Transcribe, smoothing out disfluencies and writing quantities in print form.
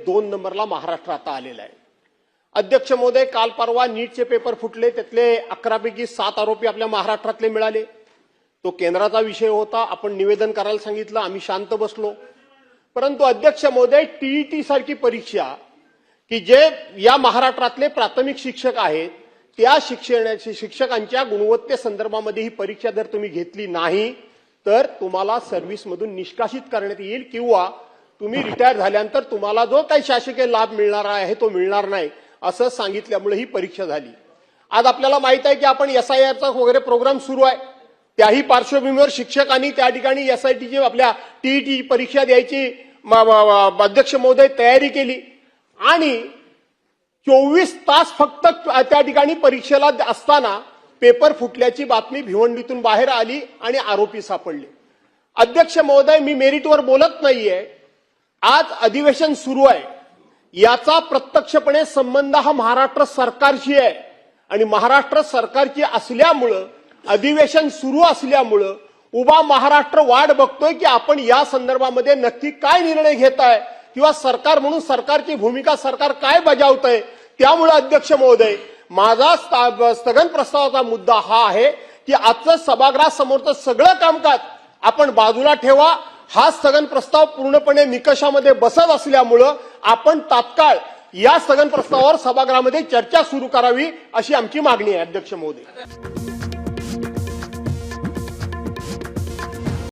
2 नंबरला महाराष्ट्र आता आलेला आहे। अध्यक्ष महोदय, काल परवा नीटचे पेपर फुटले, त्यातले 11 पैकी 7 आरोपी आपल्या महाराष्ट्रातले मिळाले। तो केंद्राचा विषय होता, आपण निवेदन करायला सांगितलं, आम्ही शांत बसलो। परंतु अध्यक्ष महोदय, टीईटी सारखी परीक्षा की जे या महाराष्ट्रातले प्राथमिक शिक्षक आहेत त्या शिक्षकांच्या गुणवत्तेसंदर्भामध्ये ही परीक्षा जर तुम्ही घेतली नाही तर तुम्हाला सर्व्हिसमधून निष्कासित करण्यात येईल किंवा तुम्ही रिटायर झाल्यानंतर तुम्हाला जो काही शासकीय लाभ मिळणार आहे तो मिळणार नाही असं सांगितल्यामुळे ही परीक्षा झाली। आज आपल्याला माहित आहे की आपण एसआयआरचा वगैरे प्रोग्राम सुरू आहे, त्याही पार्श्वभूमीवर शिक्षकांनी त्या ठिकाणी एसआयटीची आपल्या टीईटी परीक्षा द्यायची अध्यक्ष महोदय तयारी केली आणि 24 तास फक्त त्या ठिकाणी परीक्षेला असताना पेपर फुटल्याची बातमी भिवंडीतून बाहेर आली आणि आरोपी सापडले। अध्यक्ष महोदय, मी मेरिटवर बोलत नाहीये, आज अधिवेशन सुरू आहे, याचा प्रत्यक्षपणे संबंध हा महाराष्ट्र सरकारशी आहे आणि महाराष्ट्र सरकारची असल्यामुळं अधिवेशन सुरू असल्यामुळं उभा महाराष्ट्र वाट बघतोय की आपण या संदर्भामध्ये नक्की काय निर्णय घेताय किंवा सरकार म्हणून सरकारची भूमिका सरकार काय बजावतंय। त्यामुळे अध्यक्ष महोदय, माझा स्थगन प्रस्तावाचा मुद्दा हा आहे की आजचं सभागृहासमोरचं सगळं कामकाज आपण बाजूला ठेवा। हा स्थगन प्रस्ताव पूर्णपणे निकषामध्ये बसत असल्यामुळं आपण तात्काळ या स्थगन प्रस्तावावर सभागृहामध्ये चर्चा सुरू करावी अशी आमची मागणी आहे अध्यक्ष महोदय।